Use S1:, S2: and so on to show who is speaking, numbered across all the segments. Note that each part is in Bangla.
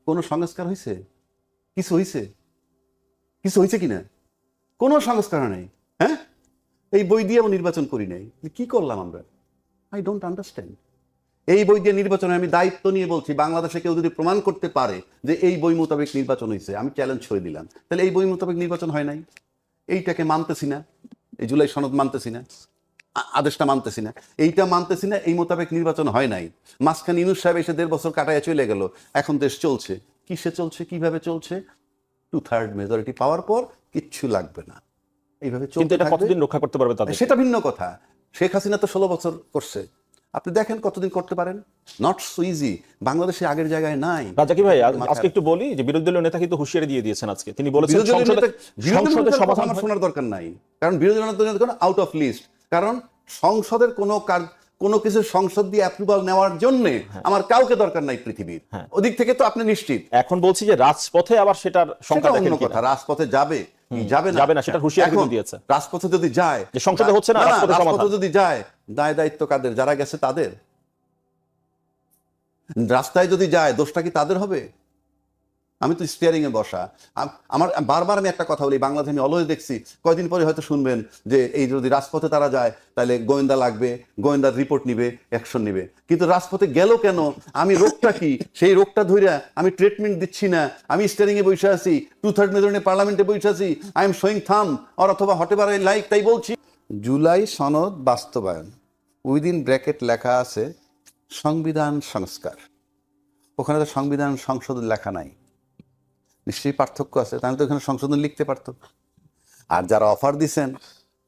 S1: কোনো সংস্কার হয়েছে? কিছু হয়েছে? কিছু হয়েছে কিনা? কোনো সংস্কার নেই। হ্যাঁ, এই বই দিয়েও নির্বাচন করি নাই, কি করলাম আমরা? I don't understand. এই বই দিয়ে নির্বাচনে আমি দায়িত্ব নিয়ে বলছি, বাংলাদেশে কেউ যদি প্রমাণ করতে পারে যে এই বই মোতাবেক নির্বাচন হয়েছে, আমি চ্যালেঞ্জ করে দিলাম, তাহলে এই বই মোতাবেক নির্বাচন হয় নাই, এইটাকে মানতেছি না, এই জুলাই সনদ মানতেছি না, আদেশটা মানতেছি না, এইটা মানতেছি না, এই মোতাবেক নির্বাচন হয় নাই। মাঝখানে ইউনূস সাহেব এসে 1.5 বছর কাটায় চলে গেল, এখন দেশ চলছে। কিসে চলছে, কিভাবে চলছে? 2/3 মেজরিটি পাওয়ার পর কিচ্ছু লাগবে না, এইভাবে চলতে থাকবে।
S2: কতদিন রক্ষা করতে পারবে তাদের?
S1: সেটা ভিন্ন কথা। শেখ হাসিনা তো 16 বছর করছে, আপনি দেখেন কতদিন করতে পারেন। Not so easy. বাংলাদেশে আগের জায়গায় নাই।
S2: রাজাকি ভাই, আজকে একটু বলি যে বিরোধী দলীয় নেতা কিন্তু হুঁশিয়ারি দিয়ে দিয়েছেন আজকে। তিনি বলেছেন সংসদে সমাধান
S1: আমার শোনার দরকার নাই, কারণ বিরোধী দলের আউট অফ লিস্ট। কারণ সংসদের কোনো কিছু সংসদ দিয়ে অ্যাপ্রুভাল নেওয়ার জন্য আমার কাউকে দরকার নাই পৃথিবীর। ওদিক থেকে তো আপনি নিশ্চিত।
S2: এখন বলছি যে রাজপথে আবার সেটার সংখ্যা দেখেন
S1: কথা, রাজপথে যাবে
S2: যাবে না সেটা হুঁশিয়ারি দিয়েছে।
S1: রাজপথে যদি যায়,
S2: যে সংসদে হচ্ছে না,
S1: রাজপথে যদি যায়, দায় দায়িত্ব কাদের? যারা গেছে তাদের। রাস্তায় যদি যায়, দোষটা কি তাদের হবে? আমি তো স্টিয়ারিং এ বসা। আমার বারবার আমি একটা কথা বলি, বাংলাদেশে আমি অলওয়েজ দেখছি, কয়দিন পরে হয়তো শুনবেন যে এই যদি রাজপথে তারা যায় তাহলে গোয়েন্দা লাগবে, গোয়েন্দার রিপোর্ট নিবে, অ্যাকশন নিবে। কিন্তু রাজপথে গেল কেন? আমি রোগটা কি, সেই রোগটা ধইরা আমি ট্রিটমেন্ট দিচ্ছি না, আমি স্টিয়ারিং এ বসে আছি, 2/3 মেজরিটি পার্লামেন্টে বসে আছি, আই এম শোয়িং থাম অর অথবা হটেভার আই লাইক, তাই বলছি। জুলাই সনদ বাস্তবায়ন, উইদিন ব্র্যাকেট লেখা আছে সংবিধান সংস্কার। ওখানে তো সংবিধান সংশোধন লেখা নাই, নিশ্চয়ই পার্থক্য আছে। তাহলে তো এখানে সংশোধন লিখতে পারতো। আর যারা অফার দিচ্ছেন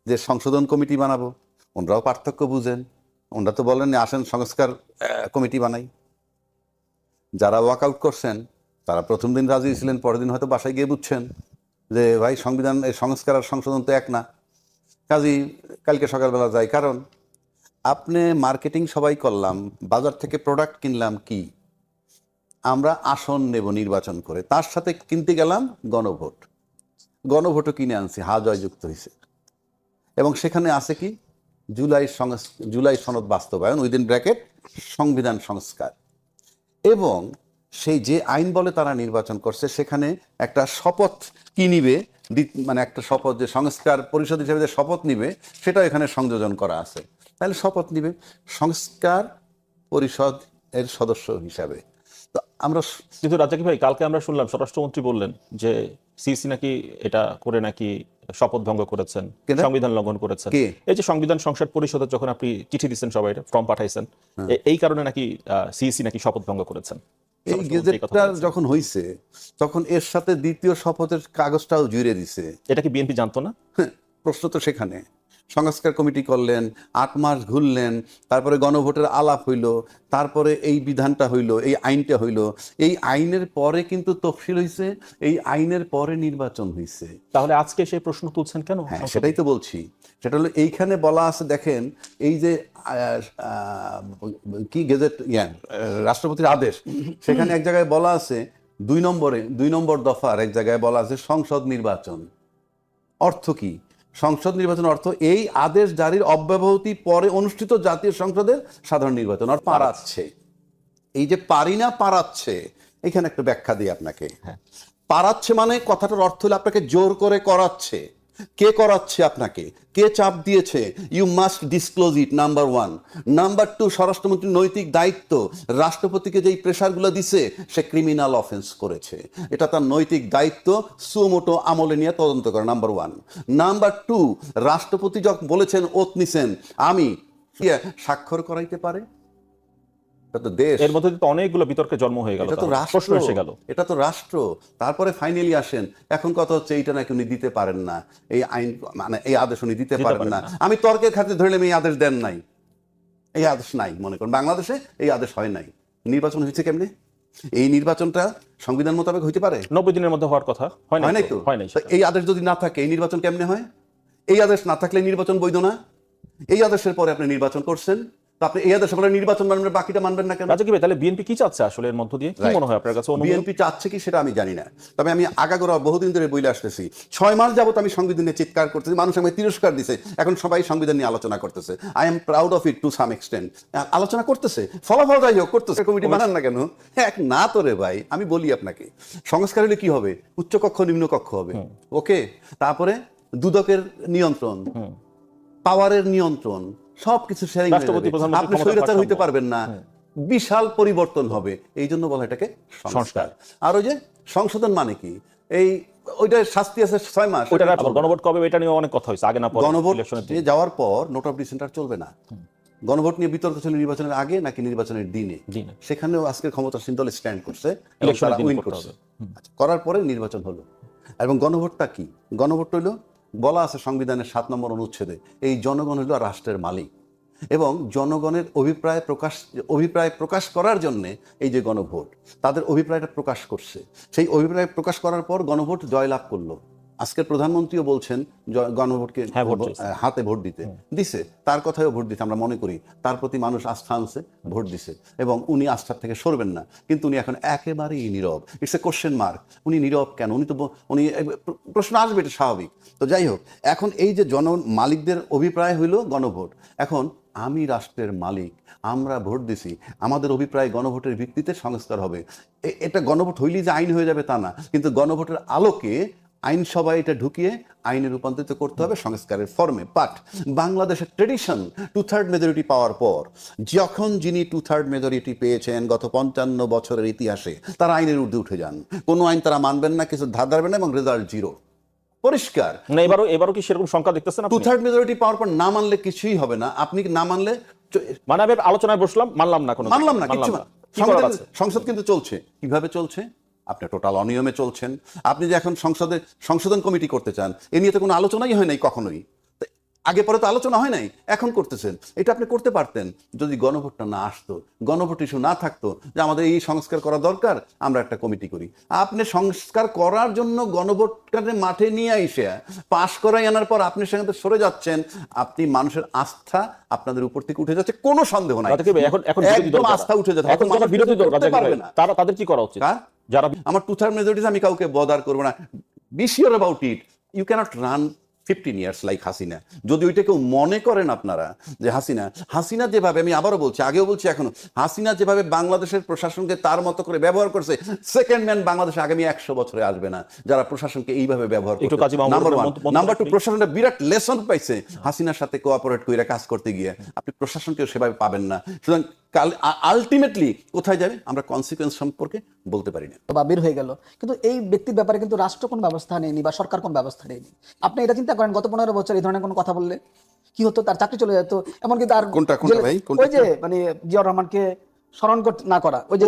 S1: যে সংশোধন কমিটি বানাবো, ওনারাও পার্থক্য বুঝেন। ওনারা তো বলেন আসেন সংস্কার কমিটি বানাই। যারা ওয়াকআউট করছেন তারা প্রথম দিন রাজি ছিলেন, পরের দিন হয়তো বাসায় গিয়ে বুঝছেন যে ভাই সংবিধান সংস্কার আর সংশোধন তো এক না, কাজেই কালকে সকালবেলা যাই। কারণ আপনি মার্কেটিং সবাই করলাম, বাজার থেকে প্রোডাক্ট কিনলাম, কি আমরা আসন নেব নির্বাচন করে, তার সাথে কিনতে গেলাম গণভোট। গণভোটও কিনে আনছি, হা জয়যুক্ত হয়েছে। এবং সেখানে আছে কি জুলাই সনদ বাস্তবায়ন, উইদিন ব্র্যাকেট সংবিধান সংস্কার। এবং সেই যে আইন বলে তারা নির্বাচন করছে, সেখানে একটা শপথ কি নিবে, মানে একটা শপথ যে সংস্কার পরিষদ হিসেবে যে শপথ নিবে, সেটাও এখানে সংযোজন করা আছে। তাহলে শপথ নিবে সংস্কার পরিষদ এর সদস্য হিসাবে। আমরা
S2: কিন্তু রাজাকি ভাই, কালকে আমরা শুনলাম স্বরাষ্ট্রমন্ত্রী বললেন যে সিসি নাকি এটা করে নাকি শপথ ভঙ্গ করেছেন, সংবিধান লঙ্ঘন করেছেন। এই যে সংবিধান সংসদ পরিষদের যখন আপনি চিঠি দিচ্ছেন, সবাই ফর্ম পাঠাইছেন, এই কারণে নাকি সিসি নাকি শপথ ভঙ্গ করেছেন।
S1: এই গেজেটটা যখন হইছে তখন এর সাথে দ্বিতীয় শপথের কাগজটাও জুড়ে দিছে।
S2: এটা কি বিএনপি জানতো না?
S1: প্রশ্ন তো সেখানে। সংস্কার কমিটি করলেন, 8 মাস ঘুরলেন, তারপরে গণভোটের আলাপ হইল, তারপরে এই বিধানটা হইল, এই আইনটা হইল, এই আইনের পরে কিন্তু তফসিল হয়েছে, এই আইনের পরে নির্বাচন হয়েছে।
S2: তাহলে আজকে সেই প্রশ্ন তুলছেন কেন?
S1: হ্যাঁ, সেটাই তো বলছি। সেটা হলো এইখানে বলা আছে, দেখেন এই যে কি গেজেট রাষ্ট্রপতির আদেশ, সেখানে এক জায়গায় বলা আছে 2 নম্বর দফার এক জায়গায় বলা আছে সংসদ নির্বাচন। অর্থ কি? সংসদ নির্বাচন অর্থ এই আদেশ জারির অব্যবহতি পরে অনুষ্ঠিত জাতীয় সংসদের সাধারণ নির্বাচন। আর পারাচ্ছে, এই যে পারি না পারাচ্ছে, এখানে একটা ব্যাখ্যা দিই আপনাকে। পারাচ্ছে মানে কথাটার অর্থ হলো আপনাকে জোর করে করাচ্ছে। কে করাচ্ছে আপনাকে? কে চাপ দিয়েছে? You must disclose it, number 1। Number 2, স্বরাষ্ট্রমন্ত্রীর নৈতিক দায়িত্ব, রাষ্ট্রপতিকে যেই প্রেশারগুলো দিছে, সে ক্রিমিনাল অফেন্স করেছে, এটা তার নৈতিক দায়িত্ব, সুমোটো আমলে নিয়ে তদন্ত করে, নাম্বার 1। নাম্বার 2, রাষ্ট্রপতি যখন বলেছেন, ওত নিছেন, আমি স্বাক্ষর করাইতে পারে।
S2: এর মধ্যে তো অনেকগুলো বিতর্কের জন্ম হয়ে গেল।
S1: এটা তো রাষ্ট্র, এটা তো রাষ্ট্র। তারপরে ফাইনালি আসেন, এখন কথা হচ্ছে এইটা নাকি উনি দিতে পারেন না, এই আইন মানে এই আদেশ উনি দিতে পারেন না। আমি তর্কের খাতিরে ধরলাম এই আদেশ দেন নাই, এই আদেশ নাই। মনে করুন বাংলাদেশে এই আদেশ হয় নাই, নির্বাচন হয়েছে কেমনে? এই নির্বাচনটা সংবিধান মোতাবেক হইতে পারে?
S2: 90 দিনের মধ্যে হওয়ার কথা, হয় নাই তো।
S1: এই আদেশ যদি না থাকে, এই নির্বাচন কেমনে হয়? এই আদেশ না থাকলে নির্বাচন বৈধ না। এই আদেশের পরে আপনি নির্বাচন করছেন, তো আপনি এই আদেশ বলে নির্বাচন মানবেন, বাকিটা মানবেন না কেন?
S2: রাজা কি ভাই, তাহলে বিএনপি কি চাচ্ছে আসলে এর মধ্য দিয়ে, কি মনে হয় আপনার কাছে?
S1: বিএনপি চাচ্ছে কি সেটা আমি জানি না, তবে আমি আগাগোড়া বহুদিন ধরে বলে আসতেছি, 6 মাস যাবত আমি সংবিধান নিয়ে চিৎকার করতেছি, মানুষ আমাকে তিরস্কার দিছে, এখন সবাই সংবিধান নিয়ে আলোচনা করতেছে। I am proud of it to some extent. আলোচনা করতেছে, ফলাফল যাই হোক করতেছে, কমিটি বানান না কেন? এক না তো রে ভাই, আমি বলি আপনাকে, সংস্কার হলে কি হবে? উচ্চকক্ষ নিম্নকক্ষ হবে, ওকে, তারপরে দুদকের নিয়ন্ত্রণ, পাওয়ারের নিয়ন্ত্রণ, সবকিছু শেয়ারিং হয়ে যাবে। আপনি স্বৈরাচার হইতে পারবেন না, বিশাল পরিবর্তন হবে। এই জন্য বলা এটাকে সংস্কার। আর ওই যে সংশোধন মানে কি, এই ওইটা শাস্তি আছে 6 মাস।
S2: গণভোট কবে, এটা নিয়ে অনেক কথা হয়েছে, আগে না পরে
S1: গণভোট যাওয়ার পর নোট অফ ডিসেন্ট আর চলবে না। গণভোট নিয়ে বিতর্ক ছিল নির্বাচনের আগে নাকি নির্বাচনের দিনে, সেখানেও আজকের ক্ষমতাসীন দল স্ট্যান্ড করছে, উইন করছে। করার পরে নির্বাচন হলো। এবং গণভোটটা কি? গণভোট হইল, বলা আছে সংবিধানের 7 নম্বর অনুচ্ছেদে, এই জনগণ হইল রাষ্ট্রের মালিক, এবং জনগণের অভিপ্রায় প্রকাশ করার জন্যে এই যে গণভোট, তাদের অভিপ্রায়টা প্রকাশ করছে। সেই অভিপ্রায় প্রকাশ করার পর গণভোট জয়লাভ করলো। আজকের প্রধানমন্ত্রীও বলছেন গণভোটকে হাতে ভোট দিছে, তার কথাও ভোট দিতে আমরা মনে করি, তার প্রতি মানুষ আস্থা আনছে, ভোট দিছে, এবং উনি আস্থার থেকে সরবেন না। কিন্তু উনি এখন একেবারেই নীরব। ইটস এ কোশ্চেন মার্ক, উনি নীরব কেন? উনি প্রশ্ন আসবে, এটা স্বাভাবিক। তো যাই হোক, এখন এই যে মালিকদের অভিপ্রায় হইল গণভোট, এখন আমি রাষ্ট্রের মালিক, আমরা ভোট দিছি, আমাদের অভিপ্রায় গণভোটের ভিত্তিতে সংস্কার হবে। এটা গণভোট হইলেই যে আইন হয়ে যাবে তা না, কিন্তু গণভোটের আলোকে আইনসভায় এটা ঢুকিয়ে আইনে রূপান্তরিত করতে হবে সংস্কারের ফর্মে। বাট বাংলাদেশের ট্রেডিশন 2/3 মেজরিটি পাওয়ার পর, যখন যিনি 2/3 মেজরিটি পেয়েছেন গত 55 বছরের ইতিহাসে, তারা আইনের ঊর্ধ্বে উঠে যান। কোনো আইন তারা মানবেন না, কিছু ধার ধারবেন না, এবং রেজাল্ট 0 পরিষ্কার।
S2: না, এবারও কি সেরকম সংখ্যা দেখতেছেন?
S1: 2/3 মেজরিটি পাওয়ার পর না মানলে কিছুই হবে না। আপনি না মানলে
S2: মানে আমি আলোচনায় বসলাম, মানলাম না,
S1: কিছু। সংসদ কিন্তু চলছে, কিভাবে চলছে? আপনি টোটাল অনিয়মে চলছেন। আপনি যে এখন সংশোধন কমিটি করতে চান, এ নিয়ে তো কোনো আলোচনাই হয় নাই কখনোই। আগে পরে তো আলোচনা হয় নাই, এখন করতেছেন। এটা আপনি করতে পারতেন যদি গণভোটটা না আসতো, গণভোট ইস্যু না থাকতো যে আমাদের এই সংস্কার করা দরকার, আমরা একটা কমিটি করি। আপনি সংস্কার করার জন্য গণভোটকে মাঠে নিয়ে এসে পাশ করাই আনার পর আপনি সেখানে সরে যাচ্ছেন। আপনি মানুষের আস্থা আপনাদের উপর থেকে উঠে যাচ্ছে, কোনো সন্দেহ নাই। একদম আস্থা উঠে যাচ্ছে।
S2: তাদের কি করা উচিত?
S1: যারা আমার 2/3 মেজরিটি, আমি কাউকে বদার করবো না। Be sure about it. You can't run 15 years like Hasina. যদি ওইটা কেউ মনে করেন আপনারা যে হাসিনা যেভাবে, আমি আবারও বলছি, আগেও বলছি, এখনো, হাসিনা যেভাবে বাংলাদেশের প্রশাসনকে তার মতো করে ব্যবহার করছে, সেকেন্ড ম্যান বাংলাদেশে আগামী 100 বছরে আসবে না যারা প্রশাসনকে এইভাবে ব্যবহার করছে। নাম্বার 2, প্রশাসনটা বিরাট লেসন পাইছে হাসিনার সাথে কোঅপারেট করে কাজ করতে গিয়ে। আপনি প্রশাসনকেও সেভাবে পাবেন না। সুতরাং আলটিমেটলি কোথায় যাবে আমরা কনসিকুয়েন্স সম্পর্কে বলতে পারি না।
S3: বা বের হয়ে গেল, কিন্তু এই ব্যক্তির ব্যাপারে কিন্তু রাষ্ট্র কোন ব্যবস্থা নেয়নি বা সরকার কোন ব্যবস্থা নেয়নি। আপনি এটা চিন্তা করেন, গত 15 বছর এই ধরনের কোনো কথা বললে কি হতো? তার চাকরি চলে যেত। এমনকি তার ওই যে মানে জিয়াউর রহমানকে স্মরণ না করা, ওই যে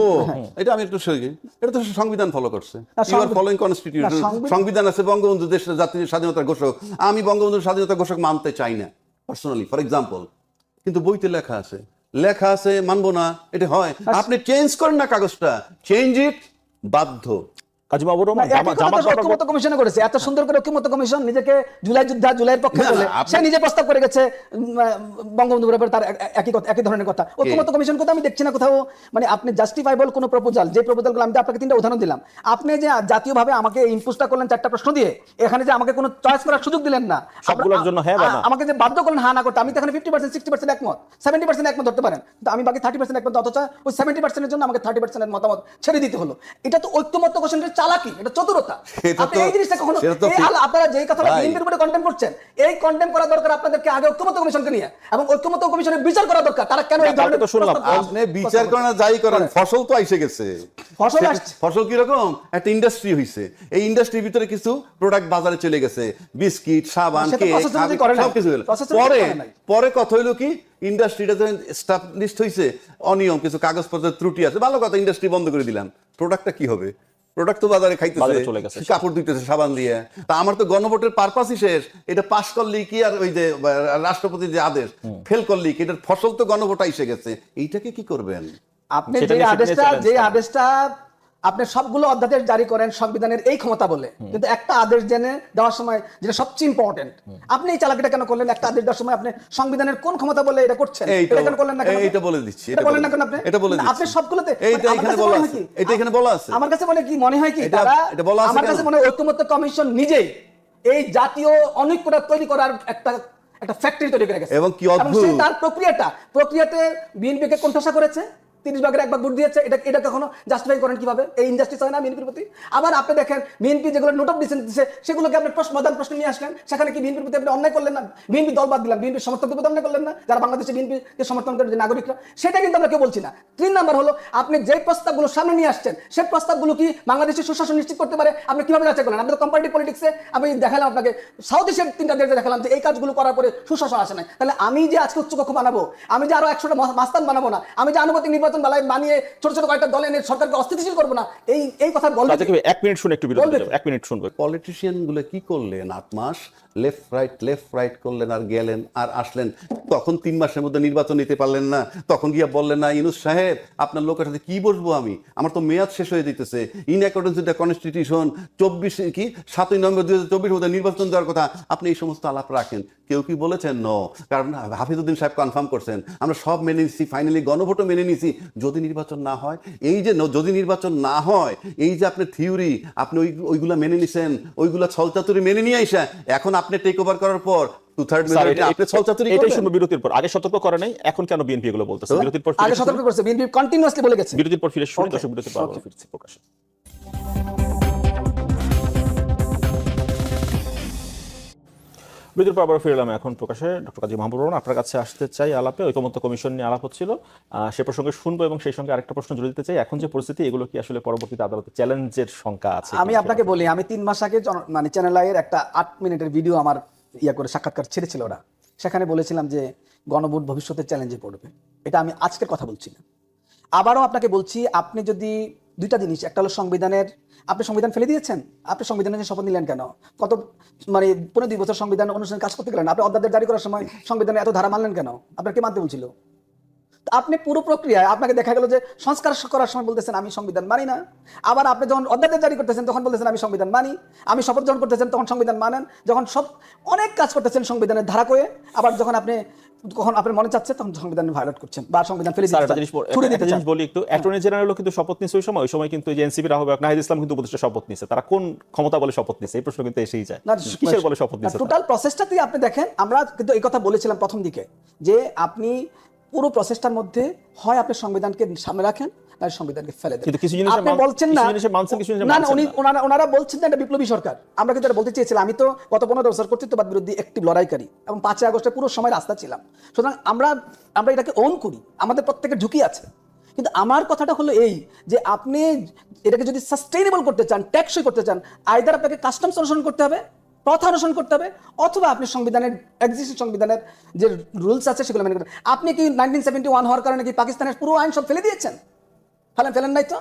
S1: এটা আমি একটু সহি, এটা তো সংবিধান ফলো করছে। You are following constitution. সংবিধান আছে, বঙ্গবন্ধু দেশের জাতীয় স্বাধীনতার ঘোষক। আমি বঙ্গবন্ধুর স্বাধীনতার ঘোষক মানতে চাই না পার্সোনালি, ফর এক্সাম্পল, কিন্তু বইতে লেখা আছে মানবো না, এটা হয়। আপনি চেঞ্জ করেন না কাগজটা, চেঞ্জ ইট, বাধ্য।
S3: ঐক্যমত্য কমিশনে করেছে, এত সুন্দর করে ঐক্যমত্য কমিশন নিজেকে জুলাইয়ের পক্ষে বলে সে নিজে প্রস্তাব করে গেছে বঙ্গবন্ধুর ব্যাপারে, তার একই ধরনের কথা। ঐক্যমত্য কমিশন কথা আমি দেখছি না কোথাও। মানে আপনি জাস্টিফাইবল কোনো প্রপোজাল, যে প্রপোজালগুলো আমি আপনাকে 3টা উদাহরণ দিলাম, আপনি যে জাতীয়ভাবে আমাকে ইম্পোজটা করলেন 4টা প্রশ্ন দিয়ে, এখানে যে আমাকে কোনো চয়েস করার সুযোগ দিলেন না,
S2: সবগুলোর জন্য হ্যাঁ বা না,
S3: আমাকে যে বাধ্য করলেন হ্যাঁ না করতে। আমি তো এখানে 50%, 60% একমত, 70% একমত ধরতে পারেন, কিন্তু আমি বাকি 30% একমত। অথচ ওই 70% এর জন্য আমাকে 30% এর মতামত ছেড়ে দিতে হলো। এটা তো ঐক্যমত্য কমিশনের চালাকি, এটা চতুরতা। আপনি এই জিনিসটা কখনো, আপনারা যেই কথাটা বিএনপির উপরে কন্টেম করছেন, এই কন্টেম করা দরকার আপনাদেরকে আগে ঐক্যমত্য কমিশনকে নিয়ে, এবং ঐক্যমত্য কমিশনের বিচার করা দরকার। তারা কেন এই ধরনের
S1: তো শুনলাম, আপনি বিচার করেন যাই করেন, ফসল তো এসে গেছে। ফসল কি রকম? একটা ইন্ডাস্ট্রি হইছে, এই ইন্ডাস্ট্রির ভিতরে কিছু প্রোডাক্ট বাজারে চলে গেছে, বিস্কিট, সাবান, কেক, সবকিছু। পরে কথা হইলো কি, ইন্ডাস্ট্রিটা এস্টাবলিশড হইছে, অনিয়ম, কিছু কাগজপত্রের ত্রুটি আছে, ভালো কথা, ইন্ডাস্ট্রি বন্ধ করে দিলাম। প্রোডাক্টটা কি হবে? প্রোডাক্ট তো বাজারে খাইতেছে, কাপড় ধুইতেছে সাবান দিয়ে। তা আমার তো গণভোটের পারপাসই শেষ। এটা পাশ করলেই কি, আর ওই যে রাষ্ট্রপতির যে আদেশ ফেল করলেই কি, এটার ফসল তো গণভোট এসে গেছে। এইটাকে কি করবেন?
S3: আপনি যে আদেশটা আপনি সবগুলো অধ্যাদেশ জারি করেন সংবিধানের এই ক্ষমতা বলে, কিন্তু একটা আদেশ জেনে দেওয়ার সময় যেটা সবচেয়ে ইম্পর্টেন্ট, আপনি এই চালাকিটা কেন করলেন? একটা আদেশ দেওয়ার সময় আপনি সংবিধানের কোন ক্ষমতা বলে এটা করছেন? এটা কেন করলেন না? কেন
S1: এইটা বলে দিচ্ছি,
S3: এটা বলেন না কেন আপনি?
S1: এটা বলে দিচ্ছি,
S3: আপনি সবগুলোতে
S1: এইটা এখানে বলা আছে, এটা এখানে বলা আছে।
S3: আমার কাছে মনে কি মনে হয় কি তারা, আমার কাছে মনে হয় ঐক্যমত্য কমিশন নিজেই এই জাতীয় অনৈক্যতা তৈরি করার একটা ফ্যাক্টরি তৈরি করে গেছে।
S1: এবং কি অদ্ভুত
S3: তার প্রক্রিয়াতে বিএনপিকে কোণঠাসা করেছে, 30 ভাগের 1 ভাগ ভোট দিয়েছে। এটা কখনো জাস্টিফাই করেন কিভাবে? এই ইনজাস্টিস হয় না বিএনপির প্রতি? আবার আপনি দেখেন বিএনপি যেগুলো নোট অফ ডিসেন্ট দিচ্ছে সেগুলোকে আপনি প্রশ্ন নিয়ে আসলেন, সেখানে কি বিএনপির প্রতি আপনি অন্যায় করলেন না? বিএনপি দল বাদ দিলাম, বিএনপির সমর্থকদের প্রতি অন্যায় করলেন না? যারা বাংলাদেশে বিএনপিকে সমর্থন করে যে নাগরিকরা, সেটা কিন্তু আমরা কেউ বলছি না। 3 নাম্বার হলো আপনি যে প্রস্তাবগুলো সামনে নিয়ে আসছেন সেই প্রস্তাবগুলো কি বাংলাদেশের সুশাসন নিশ্চিত করতে পারে? আপনি কিভাবে যাচাই করলেন? আপনি তো কম্পারেটিভ পলিটিক্সে আমি দেখালাম আপনাকে, সাউথ এশিয়ার 3টা দেশে দেখালাম যে এই কাজগুলো করার পরে সুশাসন আসে না। তাহলে আমি যে আজকে উচ্চকক্ষ বানাবো, আমি যে আরো 100টা মাস্তান বানাবো না, আমি যে আনুপাতিক নির্বাচন বানিয়ে ছোট ছোট কয়েকটা দলে এনে সরকারকে অস্থিতিশীল করবো না, এই কথা বলতে
S2: 1 মিনিট শুনে একটু বিরতি দেব, 1 মিনিট শুনবো।
S1: পলিটিশিয়ান গুলো কি করলেন? 8 মাস লেফট রাইট করলেন, আর গেলেন আর আসলেন। তখন 3 মাসের মধ্যে নির্বাচন নিতে পারলেন না, তখন গিয়া বললেন না ইউনূস সাহেব আপনার লোকের সাথে কি বসবো আমি, আমার তো মেয়াদ শেষ হয়ে যেতেছে, in accordance with the constitution 7ই নভেম্বর 2024 মধ্যে নির্বাচন দেওয়ার কথা। আপনি এই সমস্ত আলাপ রাখেন, কেউ কি বলেছেন? নো, কারণ হাফিজউদ্দিন সাহেব কনফার্ম করছেন আমরা সব মেনে নিছি, ফাইনালি গণভোটও মেনে নিছি। যদি নির্বাচন না হয়, এই যে যদি নির্বাচন না হয়, এই যে আপনি থিওরি আপনি ওইগুলা মেনে নিছেন, ওইগুলা ছলচাতুরি মেনে নিয়ে আইসা এখন আপনি টেক ওভার করার পর 2/3 মেজরিটি আপনি ছলচাতুরি করবেন।
S2: এটাই শুনবো বিরতির পর। আগে সতর্ক করে নাই, এখন কেন বিএনপি এগুলো বলতেছে? বিরতির পর
S3: আগে সতর্ক করছে, বিএনপি কন্টিনিউয়াসলি বলে গেছে।
S2: বিরতির পর ফিরে শুনি, দর্শক বিরতির পর আবার ফিরছি প্রকাশে। বিরতির পর আবার ফিরে এলাম এখন প্রকাশে। ডক্টর কাজী মাহবুবুর রহমান, আপনার কাছে আসতে চাই আলাপে। ঐকমত্য কমিশন নিয়ে আলাপ হচ্ছিল, সে প্রসঙ্গে শুনবো এবং সেই সঙ্গে আরেকটা প্রশ্ন জুড়ে দিতে চাই। এখন যে পরিস্থিতি, এগুলো কি আসলে পরবর্তীতে আদালতে চ্যালেঞ্জের শঙ্কা আছে?
S3: আমি আপনাকে বলি, আমি 3 মাস আগে মানে চ্যানেল আইয়ের একটা 8 মিনিটের ভিডিও আমার করে সাক্ষাৎকার ছেড়েছিল ওরা, সেখানে বলেছিলাম যে গণভোট ভবিষ্যতে চ্যালেঞ্জে পড়বে। এটা আমি আজকের কথা বলছি না, আবারও আপনাকে বলছি। আপনি যদি 2টা জিনিস, একটা হলো সংবিধানের, আপনি সংবিধান ফেলে দিয়েছেন, আপনি সংবিধানের শপথ নিলেন কেন? কত মানে 2 বছর সংবিধান অনুসারে কাজ করতে গেলেন, আপনি অধ্যাদেশ জারি করার সময় সংবিধানে এত ধারা মানলেন কেন? আপনার কে মানতে বলছিল? আপনি পুরো প্রক্রিয়ায় আপনাকে দেখা গেল যে সংস্কার করার সময় বলতেছেন আমি সংবিধান মানি না, আবার আপনি যখন অধ্যাদেশ জারি করতেছেন তখন বলতেছেন আমি সংবিধান মানি, আমি শপথ গ্রহণ করতেছেন তখন সংবিধান মানেন, যখন সব অনেক কাজ করতেছেন সংবিধানের ধারা করে, আবার যখন আপনি আপনার মনে চাচ্ছে তখন সংবিধান ভায়োলেট করছেন বা সংবিধান ফেলে
S2: দিচ্ছেন। জিনিস বলি একটু, অ্যাটর্নি জেনারেলও কিন্তু শপথ নিচ্ছে ওই সময় কিন্তু যে এনসিপির আহ্বায়ক নাহিদ ইসলাম কিন্তু উপদেষ্টা শপথ নিচ্ছে। তারা কোন ক্ষমতা বলে শপথ নিচ্ছে, এই প্রশ্ন কিন্তু এসেই যায়। কিসের বলে শপথ নিচ্ছে?
S3: টোটাল প্রসেসটাতেই আপনি দেখেন, আমরা কিন্তু এই কথা বলেছিলাম প্রথম দিকে যে আপনি পুরো প্রসেসটার মধ্যে হয় আপনি সংবিধানকে সামনে রাখেন না সংবিধানকে ফেলে দেন।
S2: কিন্তু কিছু জিনিস
S3: আপনি বলছেন না,
S2: না
S3: ওনারা বলছেন না এটা বিপ্লবী সরকার। আমরা কিন্তু এটা বলতে চেয়েছিলাম। আমি তো গত 15 বছর কর্তৃত্ববাদ বিরোধী একটি লড়াইকারী এবং 5ই আগস্টের পুরো সময় রাস্তা ছিলাম। সুতরাং আমরা এটাকে ওন করি, আমাদের প্রত্যেকের ঝুঁকি আছে। কিন্তু আমার কথাটা হলো এই যে আপনি এটাকে যদি সাস্টেইনেবল করতে চান, টেকসই করতে চান, আইদার আপনাকে কাস্টমস অনুসরণ করতে হবে, প্রথা অনুসরণ করতে হবে, অথবা আপনি সংবিধানের সংবিধানের যে রুলস আছে সেগুলো মেনে করবেন। আপনি কি 1971 হওয়ার কারণে কি পাকিস্তানের পুরো আইন সব ফেলে দিয়েছেন? ফেলেন নাই তো।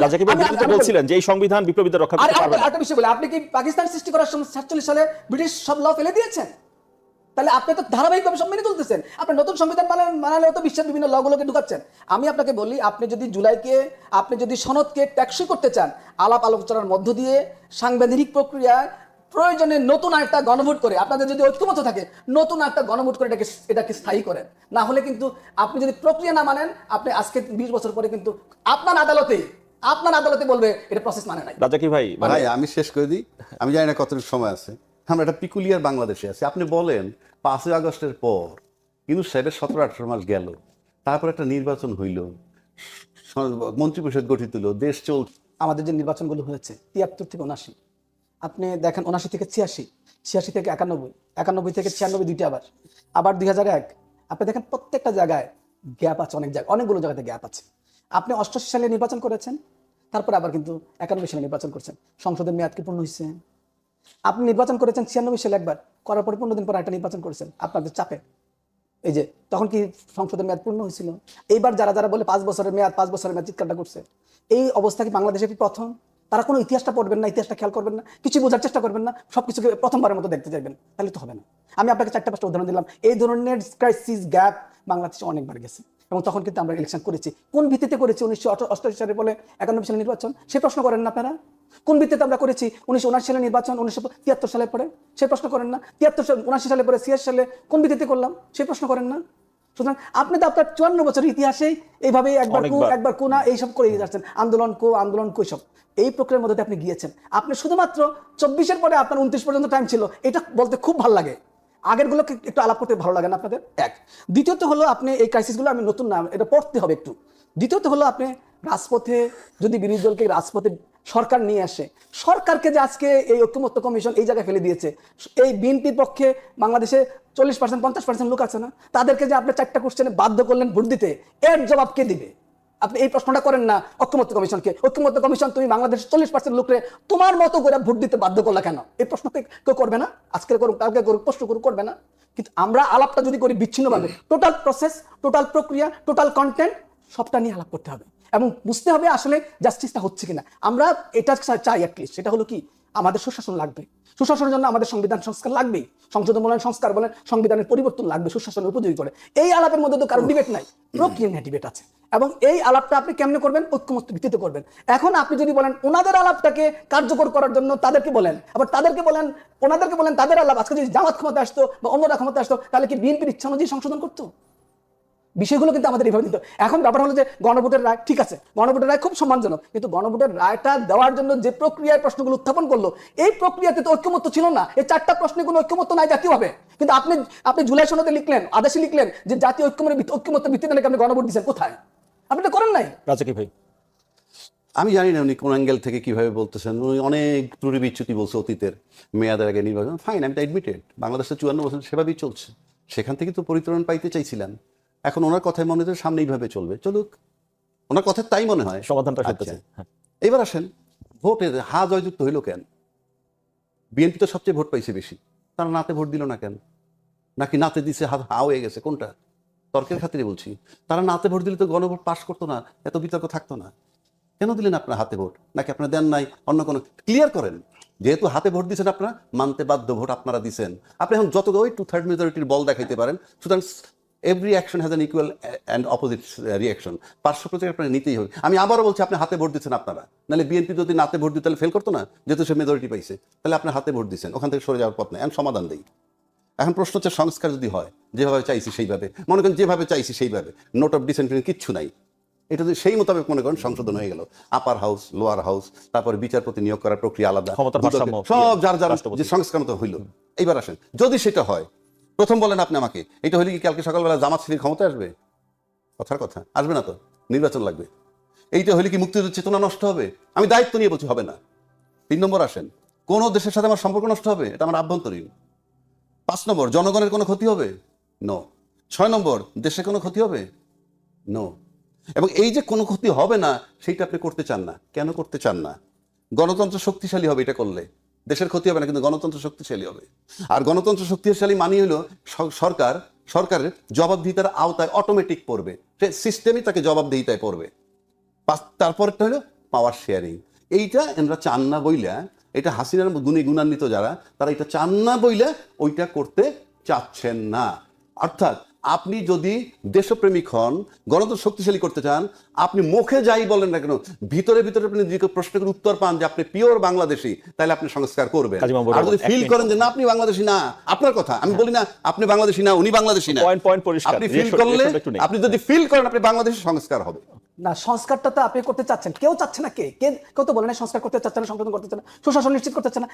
S2: রাজাকি ভাই বলছিলেন যে এই সংবিধান বিপ্লবীদের রক্ষা করতে পারবে না।
S3: আরেকটা বিষয় বলি, আপনি কি পাকিস্তান সৃষ্টি করার সময় 47 সালে ব্রিটিশ সব ল ফেলে দিয়েছেন? তাহলে আপনি তো ধারাবাহিকভাবে সব মেনে চলতেছেন। আপনি নতুন সংবিধান বানালেও তো বিশ্বের বিভিন্ন লগুলোকে ঢুকাচ্ছেন। আমি আপনাকে বলি, আপনি যদি জুলাইকে, আপনি যদি সনদকে টেকসই করতে চান, আলাপ আলোচনার মধ্য দিয়ে সাংবিধানিক প্রক্রিয়ায় প্রয়োজনে নতুন একটা গণভোট করে, আপনাদের যদি ঐক্যমত থাকে নতুন একটা গণভোট করে এটাকে স্থায়ী করেন। না হলে কিন্তু আপনি যদি প্রক্রিয়া না মানেন, আপনি আজকে 20 বছর পরে কিন্তু আপনার আদালতে বলবে এটা প্রসেস মানে নাই।
S2: রাজাকি ভাই
S1: আমি শেষ করে দিই, আমি জানি না কতটুকু সময় আছে। আমরা একটা পিকুলিয়ার বাংলাদেশে আছি। আপনি বলেন 5ই আগস্টের পর ইউনূস সাহেবের 17-18 মাস গেল, তারপর একটা নির্বাচন হইল, মন্ত্রিপরিষদ গঠিত হলো, দেশ চল।
S3: আমাদের যে নির্বাচনগুলো হয়েছে 73 থেকে 79, আপনি দেখেন 79 থেকে 86, 86 থেকে 91, 91 থেকে 96 দুইটা, আবার 2001। আপনি দেখেন প্রত্যেকটা জায়গায় গ্যাপ আছে, অনেকগুলো জায়গাতে গ্যাপ আছে। আপনি 88 সালে নির্বাচন করেছেন, তারপরে আবার কিন্তু 91 সালে নির্বাচন করছেন। সংসদের মেয়াদ কি পূর্ণ হয়েছে? আপনি নির্বাচন করেছেন 96 সালে একবার, করার পরে 15 দিন পর একটা নির্বাচন করেছেন আপনাদের চাপে। এই যে তখন কি সংসদের মেয়াদ পূর্ণ হয়েছিল? এইবার যারা বলে 5 বছরের মেয়াদ চিৎকারটা করছে, এই অবস্থা কি বাংলাদেশে কি প্রথম? তারা কোনো ইতিহাসটা পড়বেন না, ইতিহাসটা খেয়াল করবেন না, কিছু বোঝার চেষ্টা করবেন না, সবকিছুকে প্রথমবারের মতো দেখতে চাইবেন, তাহলে তো হবে না। আমি আপনাকে 4-5টা উদাহরণ দিলাম। এই ধরনের ক্রাইসিস গ্যাপ বাংলাদেশে অনেকবার গেছে। এবং তখন কিন্তু আমরা ইলেকশন করেছি। কোন ভিত্তিতে করেছি? 1988 সালে বলে 91 সালে নির্বাচন, সে প্রশ্ন করেন না আপনারা? কোন ভিত্তিতে আমরা করেছি 1979 সালে নির্বাচন, 1973 সালে পরে? সে প্রশ্ন করেন না? 73 সালে পরে 86 সালে কোন ভিত্তিতে করলাম? সে প্রশ্ন করেন না? সুতরাং আপনি তো আপনার 54 বছরের ইতিহাসে এইভাবে একবার কোনা এইসব করে যাচ্ছেন, আন্দোলন সব এই প্রক্রিয়ার মধ্যে আপনি গিয়েছেন। আপনি শুধুমাত্র 24-এর পরে আপনার 29 পর্যন্ত টাইম ছিল, এটা বলতে খুব ভালো লাগে। আগেরগুলোকে একটু আলাপ করতে ভালো লাগে না আপনাদের? এক। দ্বিতীয়ত হলো আপনি এই ক্রাইসিসগুলো, আমি নতুন না, এটা পড়তে হবে একটু। দ্বিতীয়ত হলো আপনি রাজপথে যদি বিরোধী দলকে রাজপথে সরকার নিয়ে আসে, সরকারকে যে আজকে এই ঐক্যমত্য কমিশন এই জায়গায় ফেলে দিয়েছে, এই বিএনপির পক্ষে বাংলাদেশে 40% 50% লোক আছে না, তাদেরকে যে আপনি 4টা কোশ্চেনে বাধ্য করলেন ভোট দিতে, এর জবাব কে দিবে? আপনি এই প্রশ্নটা করেন না ঐক্যমত্য কমিশনকে। ঐক্যমত্য কমিশন, তুমি বাংলাদেশের 40% লোকরে তোমার মতো করে ভোট দিতে বাধ্য করলা কেন? এই প্রশ্ন কেউ করবে না? আজকে করুক, কালকে করুক, প্রশ্ন করবে না? কিন্তু আমরা আলাপটা যদি করি বিচ্ছিন্নভাবে, টোটাল প্রসেস, টোটাল প্রক্রিয়া, টোটাল কন্টেন্ট সবটা নিয়ে আলাপ করতে হবে এবং বুঝতে হবে আসলে জাস্টিসটা হচ্ছে কিনা। আমরা এটা চাই অ্যাটলিস্ট, সেটা হলো কি, আমাদের সুশাসন লাগবে। সুশাসনের জন্য আমাদের সংবিধান সংস্কার লাগবেই, সংশোধন বলেন, সংস্কার বলেন, সংবিধানের পরিবর্তন লাগবে সুশাসনের উপযোগী করে। এই আলাপের মধ্যে তো কারণ ডিবেট নাই, প্রক্রিয়া নিয়ে ডিবেট আছে। এবং এই আলাপটা আপনি কেমনে করবেন? ঐক্যমত্য ভিত্তিতে করবেন। এখন আপনি যদি বলেন ওনাদের আলাপটাকে কার্যকর করার জন্য তাদেরকে বলেন, আবার ওনাদেরকে বলেন তাদের আলাপ, আজকে যদি জামাত ক্ষমতা আসতো বা অন্যরা ক্ষমতা আসতো, তাহলে কি বিএনপির ইচ্ছা অনুযায়ী সংশোধন করতো? বিষয়গুলো কিন্তু আমাদের এইভাবে দিত। এখন ব্যাপার হলো যে গণভোটের রায়, ঠিক আছে, গণভোটের রায় খুব সম্মানজনক, কিন্তু গণভোটের রায়টা দেওয়ার জন্য যে প্রক্রিয়ায় প্রশ্নগুলো উত্থাপন করলো, এই প্রক্রিয়াতে তো ঐক্যমত্য ছিল না। এই 4টা প্রশ্নে কোনো ঐক্যমত্য নাই জাতীয়ভাবে। কিন্তু আপনি জুলাই সনদে লিখলেন, আদেশে লিখলেন যে জাতীয় ঐক্যমত্য ভিত্তিতে নাকি আপনি গণভোট দিচ্ছেন। কোথায়? আপনি এটা করেন নাই।
S2: রাজাকি ভাই,
S1: আমি জানি না উনি কোন অ্যাঙ্গেল থেকে কিভাবে বলতেছেন। উনি অনেক ত্রুটি বিচ্যুতি বলছে অতীতের, মেয়াদের আগে নির্বাচন, ফাইন, আমি তো অ্যাডমিটেড, বাংলাদেশে 54 বছর সেভাবেই চলছে, সেখান থেকে তো পরিত্রাণ পাইতে চাইছিলেন। এখন ওনার কথায় মনে হয় সামনে এইভাবে চলবে, চলুক, ওনার কথা তাই মনে হয়,
S2: সমাধানটা
S1: আচ্ছা,
S2: সত্যি।
S1: এবার আসেন ভোটে হা জয়যুক্ত হইল কেন? বিএনপি তো সবচেয়ে ভোট পাইছে বেশি, তারা নাতে ভোট দিল না কেন? নাকি নাতে দিছে হা হয়ে গেছে? কোনটা? তর্কের খাতিরে বলছি, তারা নাতে ভোট দিলে তো গণভোট পাশ করতো না, এত বিতর্ক থাকতো না। কেন দিলেন আপনার হাতে ভোট? নাকি আপনারা দেন নাই? অন্য কোনো ক্লিয়ার করেন। যেহেতু হাতে ভোট দিচ্ছেন, আপনারা মানতে বাধ্য, ভোট আপনারা দিচ্ছেন। আপনি এখন যত ওই 2/3 মেজরিটির বল দেখাইতে পারেন, সুতরাং every action has an equal and opposite reaction. পার্শ্ব প্রতিক্রিয়া আপনার নিতেই হবে। আমি আবারও বলছি, আপনি হাতে ভোট দিচ্ছেন আপনারা, নাহলে বিএনপি যদি নাতে ভোট দিতে তাহলে ফেল করতো না, যেহেতু সে মেজরিটি পাইছে, তাহলে আপনি হাতে ভোট দিচ্ছেন, ওখান থেকে সরে যাওয়ার পথ নেই। এখন সমাধান দেই। এখন প্রশ্ন হচ্ছে, সংস্কার যদি হয়, যেভাবে চাইছি সেইভাবে, মনে করেন যেভাবে চাইছি সেইভাবে, নোট অফ ডিসেন্ট কিচ্ছু নাই, এটা যদি সেই মোতাবেক মনে করেন সংশোধন হয়ে গেল, আপার হাউস, লোয়ার হাউস, তারপরে বিচারপতি নিয়োগ করার প্রক্রিয়া আলাদা, সব যার যার যে সংস্কার মতো হইল। এইবার আসেন, যদি সেটা হয়, প্রথম বলেন আপনি আমাকে, এটা হলে কি কালকে সকালবেলা জামাত শিবির ক্ষমতা আসবে? কথার কথা, আসবে না তো, নির্বাচন লাগবে। এইটা হলে কি মুক্তিযুদ্ধের চেতনা নষ্ট হবে? আমি দায়িত্ব নিয়ে বলছি হবে না। 3 নম্বর আসেন, কোন দেশের সাথে আমার সম্পর্ক নষ্ট হবে? এটা আমার আভ্যন্তরীণ। 5 নম্বর, জনগণের কোনো ক্ষতি হবে? নো। 6 নম্বর, দেশে কোনো ক্ষতি হবে? নো। এবং এই যে কোনো ক্ষতি হবে না, সেইটা আপনি করতে চান না। কেন করতে চান না? গণতন্ত্র শক্তিশালী হবে এটা করলে, দেশের ক্ষতি হবে না, কিন্তু গণতন্ত্র শক্তিশালী হবে। আর গণতন্ত্র শক্তিশালী মানে হলো সরকারের জবাবদিহিতার আওতায় অটোমেটিক পড়বে, সে সিস্টেমই তাকে জবাবদিহিতায় পড়বে। তারপরটা হলো পাওয়ার শেয়ারিং। এইটা এনরা চান না বইলা, এটা হাসিনার গুণে গুণান্বিত যারা, তারা এটা চান না বইলা ওইটা করতে চাচ্ছেন না। অর্থাৎ আপনি যদি দেশপ্রেমিক হন, গণতন্ত্র শক্তিশালী করতে চান, আপনি মুখে যাই বলেন না কেন, ভিতরে ভিতরে আপনি যদি প্রশ্নের উত্তর পান যে আপনি পিওর বাংলাদেশি, তাহলে আপনি সংস্কার করবেন। আর যদি ফিল করেন যে না আপনি বাংলাদেশি না, আপনার কথা আমি বলি না, আপনি বাংলাদেশি না, উনি বাংলাদেশি না, আপনি ফিল করলে, আপনি যদি ফিল করেন আপনি বাংলাদেশি, সংস্কার হবে
S3: না। সংস্কারটা তো আপনি করতে চাচ্ছেন, কেউ চাচ্ছে না, কেউ তো বলে না সংস্কার করতে চাচ্ছে না, সংশোধন করতে চাচ্ছে না, সুশাসন নিশ্চিত করতে চাচ্ছে না।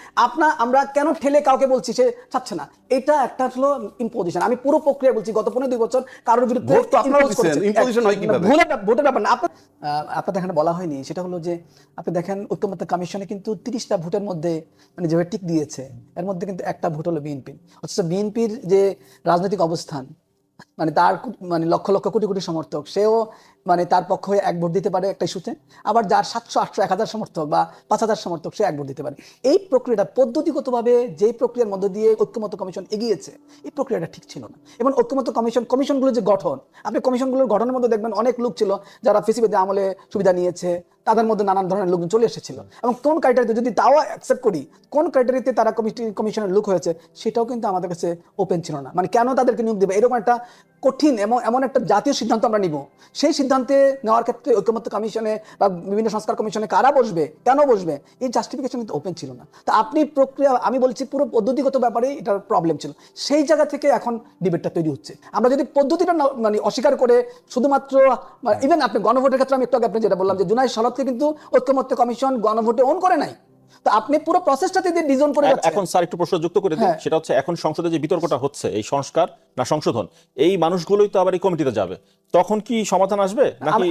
S3: আমরা কেন ঠেলে কাউকে বলছি সে চাচ্ছে না? এটা একটা হলো ইম্পোজিশন। আমি পুরো প্রক্রিয়া বলছি, গত 15-2 বছর কারোর বিরুদ্ধে ভোটের ব্যাপার না। আপনাদের এখানে বলা হয়নি, সেটা হলো যে আপনি দেখেন ঐক্যমত্য কমিশনে কিন্তু 30টা ভোটের মধ্যে মানে যেভাবে টিক দিয়েছে, এর মধ্যে কিন্তু একটা ভোট হলো বিএনপি। অথচ বিএনপির যে রাজনৈতিক অবস্থান, মানে তার মানে লক্ষ লক্ষ কোটি কোটি সমর্থক, সেও মানে তার পক্ষ হয়ে 1 ভোট দিতে পারে একটা ইস্যুতে, আবার যার 700 800 1000 সমর্থক বা 5000 সমর্থক, সে 1 ভোট দিতে পারে। এই প্রক্রিয়াটা পদ্ধতিগতভাবে যেই প্রক্রিয়ার মধ্যে দিয়ে ঐক্যমত্য কমিশন এগিয়েছে, এই প্রক্রিয়াটা ঠিক ছিল না। এবং ঐক্যমত্য কমিশনগুলো যে গঠন, আপনি কমিশনগুলোর গঠনের মধ্যে দেখবেন অনেক লোক ছিল যারা ফেসিবাদী আমলে সুবিধা নিয়েছে, তাদের মধ্যে নানান ধরনের লোকজন চলে এসেছিল। এবং কোন ক্রাইটেরিয়াতে, যদি তাও অ্যাকসেপ্ট করি, কোন ক্রাইটেরিয়াতে তারা কমিশনের লোক হয়েছে, সেটাও কিন্তু আমাদের কাছে ওপেন ছিল না। মানে কেন তাদেরকে নিয়োগ দেবে, এরকম একটা কঠিন এমন একটা জাতীয় সিদ্ধান্ত আমরা নিব, সেই সিদ্ধান্তে নেওয়ার ক্ষেত্রে ঐকমত্য কমিশনে বা বিভিন্ন সংস্কার কমিশনে কারা বসবে, কেন বসবে, এই জাস্টিফিকেশন কিন্তু ওপেন ছিল না। তা আপনি প্রক্রিয়া, আমি বলছি পুরো পদ্ধতিগত ব্যাপারে এটার প্রবলেম ছিল, সেই জায়গা থেকে এখন ডিবেটটা তৈরি হচ্ছে। আমরা যদি পদ্ধতিটা মানে অস্বীকার করে শুধুমাত্র ইভেন আপনি গণভোটের ক্ষেত্রে আমি একটু আগে আপনি যেটা বললাম যে জুলাই সনদকে কিন্তু ঐকমত্য কমিশন গণভোটে অন করে নাই, তো আপনি পুরো প্রসেসটাতে দিয়ে ডিজাইন করে যাচ্ছেন।
S2: এখন স্যার একটু প্রশ্ন যুক্ত করে দিন, সেটা হচ্ছে এখন সংসদে যে বিতর্কটা হচ্ছে এই সংস্কার না সংশোধন, এই মানুষগুলোই তো আবার এই কমিটিতে যাবে, তখন কি সমাধান আসবে নাকি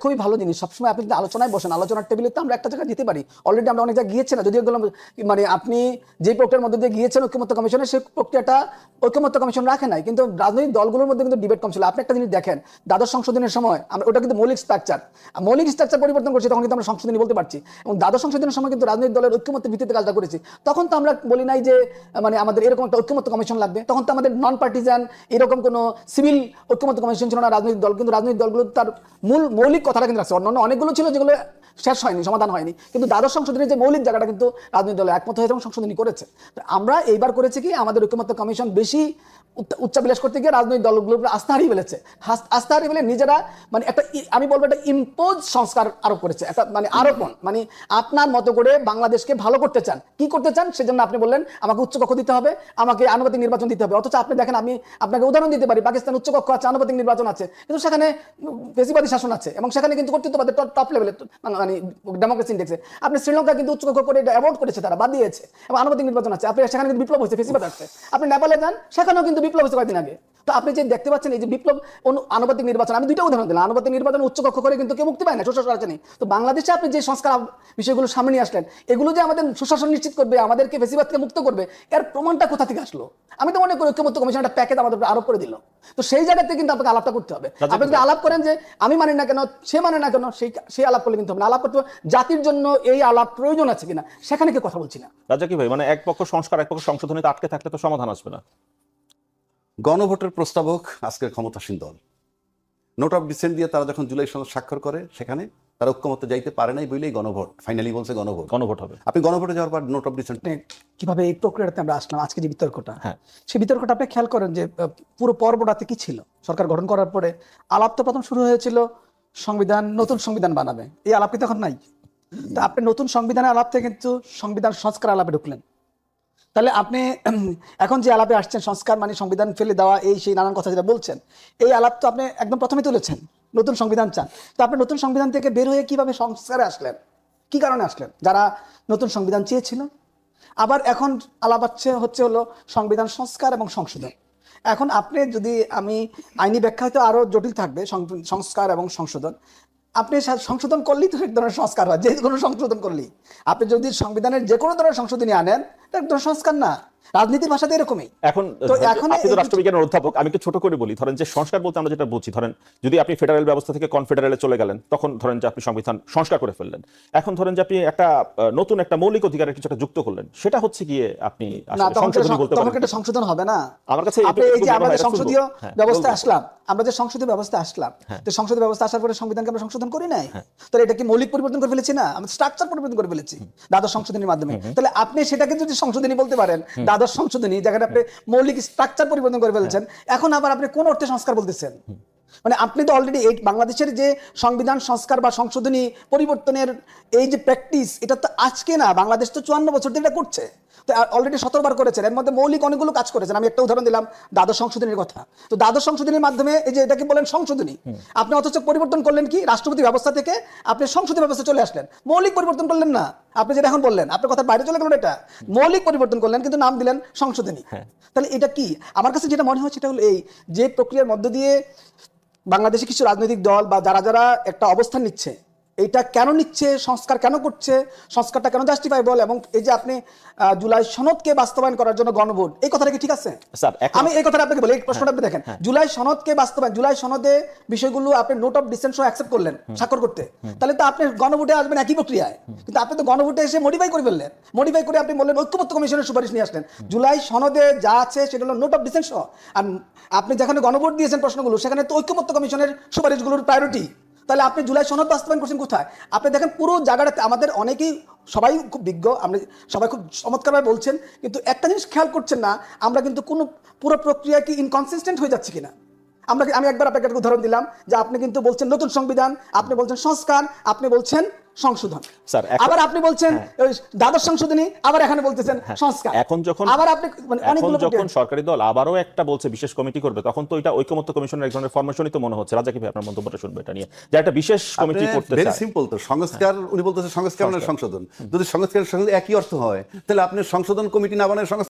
S3: খুবই ভালো জিনিস। সবসময় আপনি যদি আলোচনায় বসেন, আলোচনার টেবিলে তো আমরা একটা জায়গায় যেতে পারি, অলরেডি আমরা অনেক জায়গায় গিয়েছি না, যদিও মানে আপনি যে প্রক্রিয়ার মধ্যে দিয়ে গিয়েছেন ঐকমত্য কমিশনে, সেই প্রক্রিয়াটা ঐকমত্য কমিশন রাখে নাই, কিন্তু রাজনৈতিক দলগুলোর মধ্যে কিন্তু ডিবেট কম ছিল। আপনি একটা জিনিস দেখেন, দ্বাদশ সংশোধনের সময় আমরা ওটা কিন্তু মৌলিক স্ট্রাকচার পরিবর্তন করছি, তখন কিন্তু আমরা সংশোধনী বলতে পারছি, এবং দ্বাদশ সংশোধনের সময় কিন্তু রাজনৈতিক দলের ঐক্যমত্যের ভিত্তিতে কাজটা করেছি। তখন তো আমরা বলি নাই যে মানে আমাদের এরকম একটা ঐক্যমত্য কমিশন লাগবে, তখন তো আমাদের নন পার্টিজান এরকম কোনো সিভিল ঐক্যমত্য কমিশন ছিল না রাজনৈতিক দল, কিন্তু রাজনৈতিক দলগুলো তার মৌলিক কথাটা কিন্তু রাখছে। অন্যান্য অনেকগুলো ছিল যেগুলো শেষ হয়নি, সমাধান হয়নি, কিন্তু দ্বাদশ সংশোধনের যে মৌলিক জায়গাটা কিন্তু রাজনৈতিক দল একমত হয়েছে এবং সংশোধনী করেছে। আমরা এইবার করেছি কি, আমাদের ঐক্যমত্য কমিশন বেশি উচ্চাবিলাস করতে গিয়ে রাজনৈতিক দলগুলোর উপর আস্থা হারিয়ে ফেলেছে। আস্থা হারিয়ে ফেলে নিজেরা মানে একটা আমি বলবো একটা ইম্পোজ সংস্কার আরোপ করেছে, একটা মানে আরোপণ, মানে আপনার মতো করে বাংলাদেশকে ভালো করতে চান, কি করতে চান সেজন্য আপনি বললেন আমাকে উচ্চকক্ষ দিতে হবে, আমাকে আনুপাতিক নির্বাচন দিতে হবে। অথচ আপনি দেখেন, আমি আপনাকে উদাহরণ দিতে পারি, পাকিস্তান উচ্চকক্ষ আছে, আনুপাতিক নির্বাচন আছে, কিন্তু সেখানে ফেসিবাদী শাসন আছে এবং সেখানে কিন্তু কর্তৃত্ববাদের টপ লেভেলে মানে ডেমোক্রেসি ইন্ডেক্সে। আপনি শ্রীলঙ্কা কিন্তু উচ্চকক্ষ করে এটা অ্যাভয়েড করেছে, তারা বাদ দিয়েছে, এবং আনুপাতিক নির্বাচন আছে। আপনি সেখানে কিন্তু বিপ্লব হয়েছে, ফেসিবাদ আসছে। আপনি নেপালে যান, সেখানেও কিন্তু বিপ্লব হয়েছে কয়েকদিন আগে। তো আপনি যে দেখতে পাচ্ছেন এই যে বিপ্লব আনুপাতিক নির্বাচন, আমি দুইটা উদাহরণ দিলাম, আনুপাতিক নির্বাচন উচ্চকক্ষ করে কিন্তু কেউ মুক্তি পায় না, সুশাসন আছে। তো বাংলাদেশে আপনি যে সংস্কার বিষয়গুলো সামনে নিয়ে আসলেন, এগুলো যে আমাদের সুশাসন নিশ্চিত করবে, আমাদেরকে ফেসিবাদ থেকে মুক্ত করবে, এর প্রমাণটা কোথা থেকে আসলো? আমি তো মনে করি ঐক্যমত্য কমিশন একটা প্যাকেজ আমাদের আরোপ করে দিল। তো সেই জায়গাতে কিন্তু আপনাকে আলাপটা করতে হবে। আপনি যদি আলাপ করেন যে আমি মানি না কেন, সে মানে না কেন, সেই আলাপ করলে কিন্তু হবে না। আলাপ করতে জাতির জন্য এই আলাপ প্রয়োজন আছে কিনা, সেখানে কি কথা বলছি না।
S2: রাজা কি ভাই, মানে এক পক্ষ সংস্কার এক পক্ষ সংশোধনীতে আটকে থাকলে তো সমাধান আসবে না।
S1: গণভোটের প্রস্তাবক আজকের ক্ষমতাসীন দল, নোট অফ ডিসেন্ট দিয়ে তারা যখন জুলাই সনদ স্বাক্ষর করে, সেখানে তারা ঐক্যমত্যে যাইতে পারে নাই বলেই গণভোট ফাইনালি বলছে গণভোট
S2: হবে।
S1: আপনি গণভোটে যাওয়ার পর নোট অফ ডিসেন্ট
S3: কিভাবে এই প্রক্রিয়াতে আমরা আসলাম, আজকে যে বিতর্কটা, সেই বিতর্কটা আপনি খেয়াল করেন যে পুরো পর্বটাতে কি ছিল। সরকার গঠন করার পরে আলাপ তো প্রথম শুরু হয়েছিল সংবিধান, নতুন সংবিধান বানাবে, এই আলাপ কিন্তু এখন নাই। তো আপনি নতুন সংবিধানের আলাপ থেকে কিন্তু সংবিধান সংস্কার আলাপে ঢুকলেন। তাহলে আপনি এখন যে আলাপে আসছেন, সংস্কার মানে সংবিধান ফেলে দেওয়া, এই সেই নানান কথা যেটা বলছেন, এই আলাপ তো আপনি একদম প্রথমে তুলেছেন, নতুন সংবিধান চান। তো আপনি নতুন সংবিধান থেকে বের হয়ে কিভাবে সংস্কারে আসলেন, কি কারণে আসলেন? যারা নতুন সংবিধান চেয়েছিল, আবার এখন আলাপ হচ্ছে হলো সংবিধান সংস্কার এবং সংশোধন। এখন আপনি যদি আমি আইনি ব্যাখ্যা হয়তো আরো জটিল থাকবে, সংস্কার এবং সংশোধন। আপনি সংশোধন করলেই তো এক ধরনের সংস্কার হয়, যে কোনো সংশোধন করলেই। আপনি যদি সংবিধানের যে কোনো ধরনের সংশোধনী আনেন, এটা এক ধরনের সংস্কার না। রাজনীতির ভাষাতে এরকমই।
S2: এখন আপনি তো রাষ্ট্রবিজ্ঞানের অধ্যাপক, আমি একটু ছোট করে বলি, ধরেন যে সংস্কার বলতে আমরা যেটা বুঝি, ধরেন যদি আপনি ফেডারেল ব্যবস্থা থেকে কনফেডারেলে চলে গেলেন, তখন ধরেন যে আপনি সংবিধান সংস্কার করে ফেললেন। এখন ধরেন যে আপনি একটা নতুন একটা মৌলিক অধিকারের কিছু একটা যুক্ত করলেন, সেটা হচ্ছে গিয়ে আপনি সংশোধনী বলতে পারেন।
S3: তখন এটা সংশোধন হবে না।
S2: আমার কাছে
S3: আপনি এই যে আমরা সংসদীয় ব্যবস্থা আসলাম, আমরা যে সংসদীয় ব্যবস্থা আসলাম, তো সংসদীয় ব্যবস্থা আসার পরে সংবিধানকে আমরা সংশোধন করি নাই, তাহলে এটা কি মৌলিক পরিবর্তন করে ফেলেছি না? আমরা স্ট্রাকচার পরিবর্তন করে ফেলেছি দ্বাদশ সংশোধনীর মাধ্যমে। তাহলে আপনি সেটাকে যদি সংশোধনী বলতে পারেন, দ্বাদশ সংশোধনী, জায়গাটা আপনি মৌলিক স্ট্রাকচার পরিবর্তন করে ফেলেছেন, এখন আবার আপনি কোন অর্থে সংস্কার বলতেছেন? মানে আপনি তো অলরেডি এই বাংলাদেশের যে সংবিধান সংস্কার বা সংশোধনী পরিবর্তনের এই যে প্র্যাকটিস, এটা তো আজকে না, বাংলাদেশ তো 54 বছর ধরে এটা করছে। তো অলরেডি 17 বার করেছেন, এর মধ্যে মৌলিক অনেকগুলো কাজ করেছেন। আমি একটা উদাহরণ দিলাম দ্বাদশ সংশোধনীর কথা। তো দ্বাদশ সংশোধনীর মাধ্যমে এই যে এটাকে বলেন সংশোধনী, আপনি অথচ পরিবর্তন করলেন কি, রাষ্ট্রপতি ব্যবস্থা থেকে আপনি সংসদীয় ব্যবস্থা চলে আসলেন, মৌলিক পরিবর্তন করলেন না। আপনি যেটা এখন বললেন, আপনার কথার বাইরে চলে গেলেন, এটা মৌলিক পরিবর্তন করলেন, কিন্তু নাম দিলেন সংশোধনী। তাহলে এটা কি? আমার কাছে যেটা মনে হয় সেটা হলো এই যে প্রক্রিয়ার মধ্য দিয়ে বাংলাদেশে কিছু রাজনৈতিক দল বা যারা যারা একটা অবস্থান নিচ্ছে, এইটা কেন নিচ্ছে, সংস্কার কেন করছে, সংস্কারটা কেন জাস্টিফাইবল, এবং এই যে আপনি জুলাই সনদকে বাস্তবায়ন করার জন্য গণভোট, এই কথাটা কি ঠিক আছে? আমি এই কথাটা আপনাকে বলি, এই প্রশ্নটা আপনি দেখেন, জুলাই সনদকে বাস্তবায়ন, জুলাই সনদে বিষয়গুলো আপনি নোট অফ ডিসেন্ট সহ অ্যাকসেপ্ট করলেন স্বাক্ষর করতে, তাহলে তো আপনি গণভোটে আসবেন একই প্রক্রিয়ায়, কিন্তু আপনি তো গণভোটে এসে মডিফাই করে ফেললেন। মডিফাই করে আপনি বললেন ঐক্যমত্য কমিশনের সুপারিশ নিয়ে আসলেন। জুলাই সনদে যা আছে সেটা হলো নোট অফ ডিসেন্ট সহ, আর আপনি যেখানে গণভোট দিয়েছেন প্রশ্নগুলো, সেখানে তো ঐক্যমত্য কমিশনের সুপারিশগুলোর প্রায়োরিটি। তাহলে আপনি জুলাই সনদ বাস্তবায়ন করছেন কোথায়? আপনি দেখেন পুরো জায়গাটাতে আমাদের অনেকেই, সবাই খুব বিজ্ঞ, আমরা সবাই খুব চমৎকারভাবে বলছেন, কিন্তু একটা জিনিস খেয়াল করছেন না, আমরা কিন্তু কোনো পুরো প্রক্রিয়া কি ইনকনসিস্টেন্ট হয়ে যাচ্ছে কিনা। আমি একবার আপনাকে একটা উদাহরণ দিলাম যে আপনি কিন্তু বলছেন নতুন সংবিধান, আপনি বলছেন সংস্কার, আপনি বলছেন সংশোধন,
S2: স্যার
S3: আবার আপনি বলছেন ওই দ্বাদশ সংশোধনী, আবার এখানে বলতেছেন সংস্কার।
S2: এখন যখন
S3: আবার আপনি মানে
S2: এখন
S3: অনেকগুলো
S2: যখন সরকারি দল আবারও একটা বলছে বিশেষ কমিটি করবে, তখন তো এটা ঐকমত্য কমিশনের এক ধরনের ফরমেশনই তো মনে হচ্ছে। রাজা কি ভাই আপনার মন্তব্যটা শুনবে এটা নিয়ে, যে একটা বিশেষ কমিটি করতে
S1: ভেরি
S2: চায়?
S1: সিম্পল তো, সংস্কার উনি বলতেছে সংস্কার মানে সংশোধন। যদি সংস্কার একই অর্থ হয় তাহলে আপনি সংশোধন কমিটি না বানায়